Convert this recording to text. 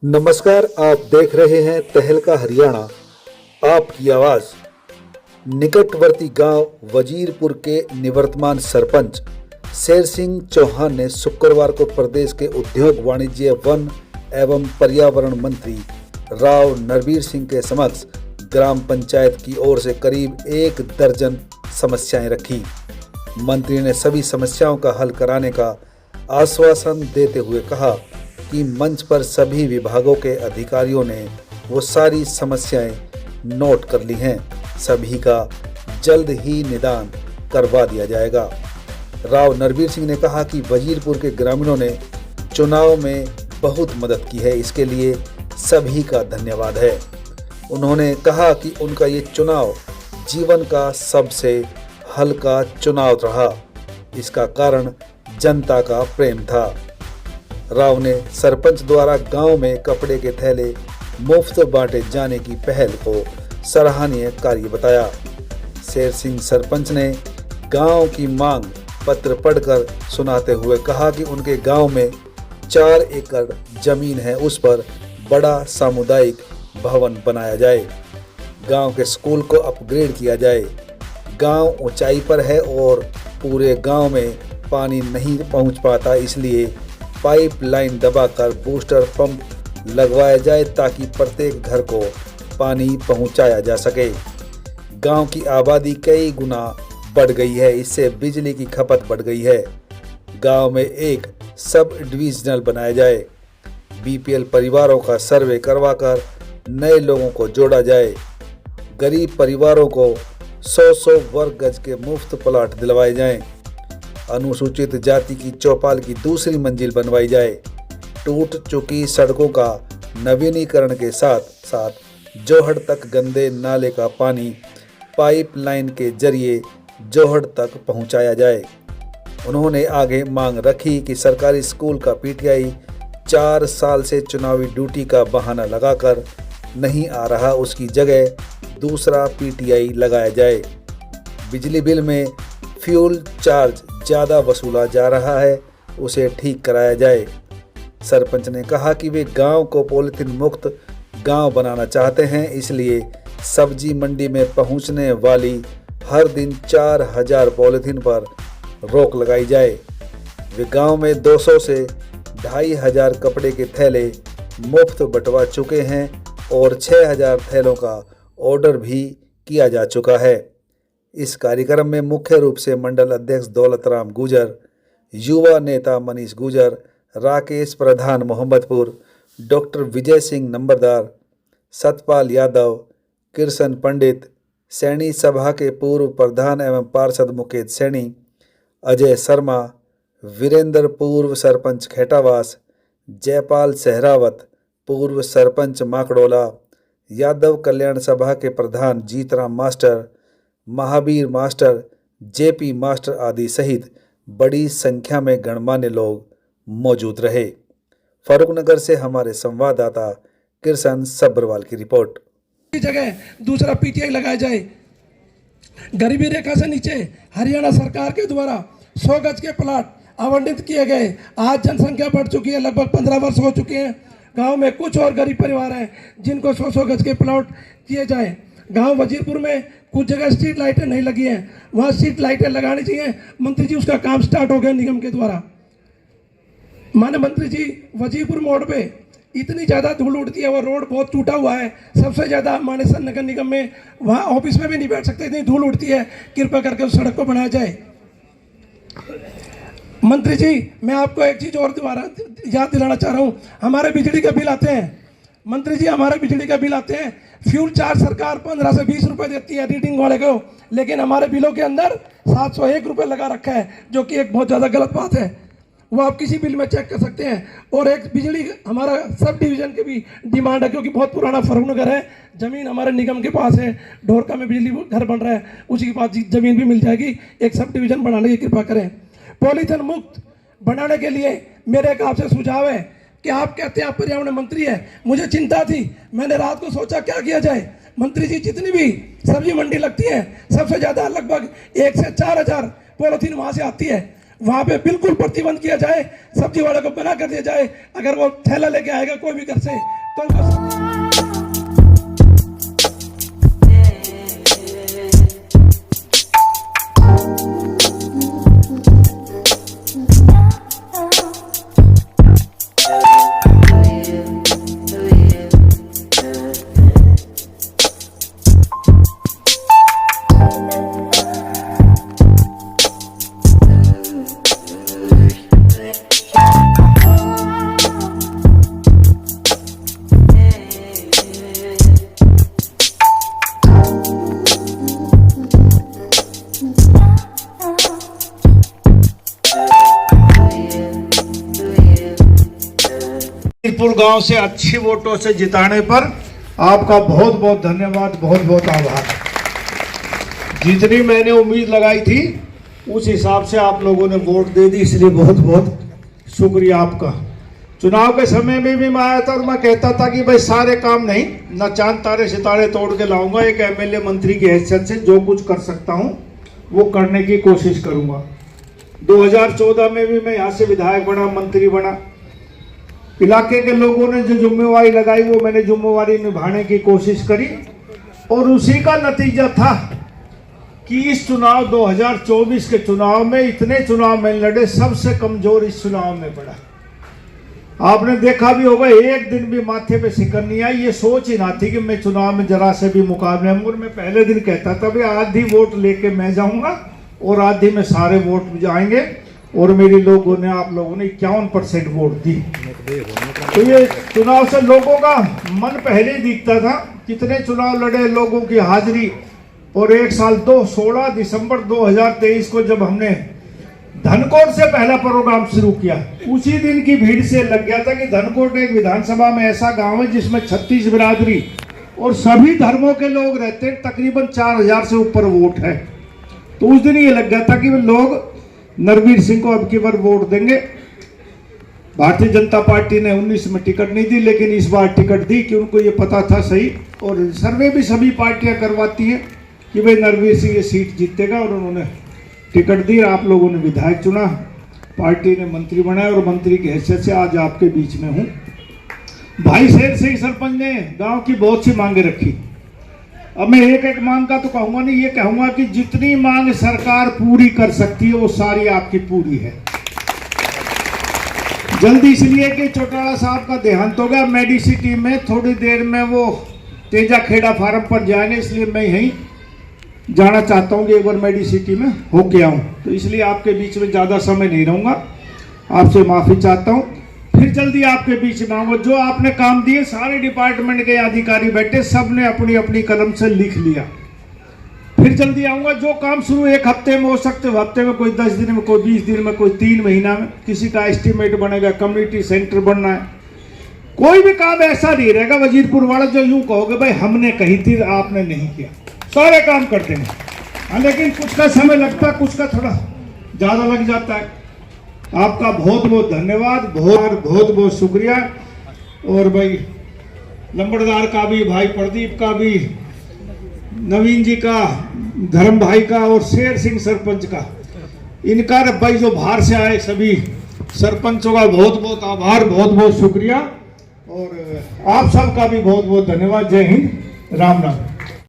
नमस्कार, आप देख रहे हैं तहलका हरियाणा, आपकी आवाज। निकटवर्ती गांव वजीरपुर के निवर्तमान सरपंच शेर सिंह चौहान ने शुक्रवार को प्रदेश के उद्योग, वाणिज्य, वन एवं पर्यावरण मंत्री राव नरवीर सिंह के समक्ष ग्राम पंचायत की ओर से करीब 1 दर्जन समस्याएं रखी। मंत्री ने सभी समस्याओं का हल कराने का आश्वासन देते हुए कहा कि मंच पर सभी विभागों के अधिकारियों ने वो सारी समस्याएं नोट कर ली हैं, सभी का जल्द ही निदान करवा दिया जाएगा। राव नरवीर सिंह ने कहा कि वजीरपुर के ग्रामीणों ने चुनाव में बहुत मदद की है, इसके लिए सभी का धन्यवाद है। उन्होंने कहा कि उनका ये चुनाव जीवन का सबसे हल्का चुनाव रहा, इसका कारण जनता का प्रेम था। राव ने सरपंच द्वारा गांव में कपड़े के थैले मुफ्त बांटे जाने की पहल को सराहनीय कार्य बताया। शेर सिंह सरपंच ने गांव की मांग पत्र पढ़कर सुनाते हुए कहा कि उनके गांव में 4 एकड़ जमीन है, उस पर बड़ा सामुदायिक भवन बनाया जाए, गांव के स्कूल को अपग्रेड किया जाए। गांव ऊंचाई पर है और पूरे गांव में पानी नहीं पहुंच पाता, इसलिए पाइपलाइन दबाकर बूस्टर पंप लगवाया जाए ताकि प्रत्येक घर को पानी पहुंचाया जा सके। गांव की आबादी कई गुना बढ़ गई है, इससे बिजली की खपत बढ़ गई है। गांव में एक सब डिविजनल बनाया जाए, बीपीएल परिवारों का सर्वे करवाकर नए लोगों को जोड़ा जाए, गरीब परिवारों को 100 वर्ग गज के मुफ्त प्लाट दिलवाए जाएं, अनुसूचित जाति की चौपाल की दूसरी मंजिल बनवाई जाए, टूट चुकी सड़कों का नवीनीकरण के साथ साथ जोहड़ तक गंदे नाले का पानी पाइपलाइन के जरिए जोहड़ तक पहुंचाया जाए। उन्होंने आगे मांग रखी कि सरकारी स्कूल का पीटीआई 4 साल से चुनावी ड्यूटी का बहाना लगाकर नहीं आ रहा, उसकी जगह दूसरा पीटीआई लगाया जाए। बिजली बिल में फ्यूल चार्ज ज़्यादा वसूला जा रहा है, उसे ठीक कराया जाए। सरपंच ने कहा कि वे गांव को पॉलीथीन मुक्त गांव बनाना चाहते हैं, इसलिए सब्जी मंडी में पहुंचने वाली हर दिन 4000 पॉलीथीन पर रोक लगाई जाए। वे गांव में 200 से 2500 कपड़े के थैले मुफ्त बंटवा चुके हैं और 6000 थैलों का ऑर्डर भी किया जा चुका है। इस कार्यक्रम में मुख्य रूप से मंडल अध्यक्ष दौलत राम गुजर, युवा नेता मनीष गुजर, राकेश प्रधान मोहम्मदपुर, डॉक्टर विजय सिंह नंबरदार, सतपाल यादव, कृष्ण पंडित, सैनी सभा के पूर्व प्रधान एवं पार्षद मुकेश सैनी, अजय शर्मा, वीरेंद्र पूर्व सरपंच खेटावास, जयपाल सहरावत पूर्व सरपंच माकड़ोला, यादव कल्याण सभा के प्रधान Jeetram master, Mahavir master, JP master आदि सहित बड़ी संख्या में गणमान्य लोग मौजूद रहे। फारूकनगर से हमारे संवाददाता कृष्ण सब्रवाल की रिपोर्ट। जगह दूसरा पीटीआई लगाया जाए। गरीबी रेखा से नीचे हरियाणा सरकार के द्वारा 100 गज के प्लाट आवंटित किए गए। आज जनसंख्या बढ़ चुकी है, लगभग 15 वर्ष हो चुके हैं। गांव में कुछ और गरीब परिवार हैं जिनको 100 गज के प्लाट दिए जाए। गांव वजीरपुर में कुछ जगह स्ट्रीट लाइटें नहीं लगी हैं, वहाँ स्ट्रीट लाइटें लगानी चाहिए। मंत्री जी, उसका काम स्टार्ट हो गया निगम के द्वारा। माननीय मंत्री जी, वजीरपुर मोड़ पे इतनी ज़्यादा धूल उड़ती है, वो रोड बहुत टूटा हुआ है, सबसे ज़्यादा हमारे नगर निगम में वहाँ ऑफिस में भी नहीं बैठ सकते, इतनी धूल उड़ती है। कृपया करके उस सड़क को बनाया जाए। मंत्री जी, मैं आपको एक चीज़ और दोबारा याद दिलाना चाह रहा हूँ, हमारे बिजली के बिल आते हैं। मंत्री जी, हमारे बिजली का बिल आते हैं, फ्यूल चार्ज सरकार 15 से 20 रुपए देती है रीडिंग वाले को, लेकिन हमारे बिलों के अंदर 701 रुपये लगा रखा है, जो कि एक बहुत ज़्यादा गलत बात है। वो आप किसी बिल में चेक कर सकते हैं। और एक बिजली हमारा सब डिवीज़न की भी डिमांड है, क्योंकि बहुत पुराना फारूकनगर है, ज़मीन हमारे निगम के पास है, ढोरका में बिजली घर बन रहा है, उसी के पास ज़मीन भी मिल जाएगी। एक सब डिवीज़न बनाने की कृपा करें। पॉलीथीन मुक्त बनाने के लिए मेरे एक आपसे सुझाव है कि आप कहते हैं आप पर्यावरण मंत्री है, मुझे चिंता थी, मैंने रात को सोचा क्या किया जाए। मंत्री जी, जितनी भी सब्जी मंडी लगती है, सबसे ज़्यादा लगभग 1 से 4000 पॉलीथीन वहाँ से आती है। वहाँ पे बिल्कुल प्रतिबंध किया जाए, सब्जी वाले को मना कर दिया जाए। अगर वो थैला लेके आएगा कोई भी घर से तो वजीरपुर गांव से अच्छी वोटों से जिताने पर आपका बहुत बहुत धन्यवाद, बहुत बहुत आभार। जितनी मैंने उम्मीद लगाई थी उस हिसाब से आप लोगों ने वोट दे दी, इसलिए बहुत बहुत शुक्रिया आपका। चुनाव के समय में भी मैं आया था और मैं कहता था कि भाई सारे काम नहीं, न चांद तारे सितारे तोड़ के लाऊंगा, एक एमएलए मंत्री की हैसियत से जो कुछ कर सकता हूं वो करने की कोशिश करूंगा। 2014 में भी मैं यहाँ से विधायक बना, मंत्री बना। इलाके के लोगों ने जो जिम्मेवारी लगाई वो मैंने जिम्मेवारी निभाने की कोशिश करी और उसी का नतीजा था कि इस चुनाव 2024 के चुनाव में इतने चुनाव में लड़े, सबसे कमजोर इस चुनाव में पड़ा। आपने देखा भी होगा, एक दिन भी माथे पे सिकन नहीं आई। ये सोच ही ना थी कि मैं चुनाव में जरा से भी मुकाबले में, मैं पहले दिन कहता था भाई आधी वोट लेके मैं जाऊंगा और आधी में सारे वोट जाएंगे, और मेरे लोगों ने, आप लोगों ने 51% वोट दी। तो ये चुनाव से लोगों का मन पहले ही दिखता था, कितने चुनाव लड़े, लोगों की हाजिरी। और एक साल 16 दिसंबर 2023 को जब हमने धनकोट से पहला प्रोग्राम शुरू किया, उसी दिन की भीड़ से लग गया था कि धनकोट एक विधानसभा में ऐसा गांव है जिसमें 36 बिरादरी और सभी धर्मों के लोग रहते हैं, तकरीबन 4000 से ऊपर वोट है। तो उस दिन ये लग गया था कि लोग नरवीर सिंह को अब की बार वोट देंगे। भारतीय जनता पार्टी ने 19 में टिकट नहीं दी, लेकिन इस बार टिकट दी कि उनको ये पता था सही, और सर्वे भी सभी पार्टियां करवाती हैं कि भाई नरवीर सिंह ये सीट जीतेगा, और उन्होंने टिकट दी। आप लोगों ने विधायक चुना, पार्टी ने मंत्री बनाया, और मंत्री की हैसियत से आज आपके बीच में हूँ। भाई शेर सिंह सरपंच ने गाँव की बहुत सी मांगे रखी। अब मैं एक एक मांग का तो कहूंगा नहीं, ये कहूंगा कि जितनी मांग सरकार पूरी कर सकती है वो सारी आपकी पूरी है। जल्दी इसलिए कि चौटाला साहब का देहांत हो गया, मेडिसिटी में थोड़ी देर में वो तेजा खेड़ा फार्म पर जाएंगे, इसलिए मैं यहीं जाना चाहता हूँ कि एक बार मेडिसिटी में होके आऊँ। तो इसलिए आपके बीच में ज़्यादा समय नहीं रहूँगा, आपसे माफ़ी चाहता हूँ। फिर जल्दी आपके बीच में आऊंगा। जो आपने काम दिए, सारे डिपार्टमेंट के अधिकारी बैठे, सब ने अपनी अपनी कलम से लिख लिया। फिर जल्दी आऊंगा। जो काम शुरू एक हफ्ते में हो सकते, हफ्ते में, कोई 10 दिन में, कोई 20 दिन में, कोई 3 महीना में, किसी का एस्टीमेट बनेगा, कम्युनिटी सेंटर बनना है, कोई भी काम ऐसा नहीं रहेगा वजीरपुर वाला जो यूं कहोगे भाई हमने कही थी आपने नहीं किया। सारे काम करते हैं, हाँ, लेकिन कुछ का समय लगता है, कुछ का थोड़ा ज्यादा लग जाता है। आपका बहुत बहुत धन्यवाद, बहुत बहुत शुक्रिया। और भाई लंबड़दार का भी, भाई प्रदीप का भी, नवीन जी का, धर्म भाई का, और शेर सिंह सरपंच का, इनका भाई जो बाहर से आए सभी सरपंचों का बहुत बहुत आभार, बहुत बहुत शुक्रिया। और आप सबका भी बहुत बहुत धन्यवाद। जय हिंद, राम राम।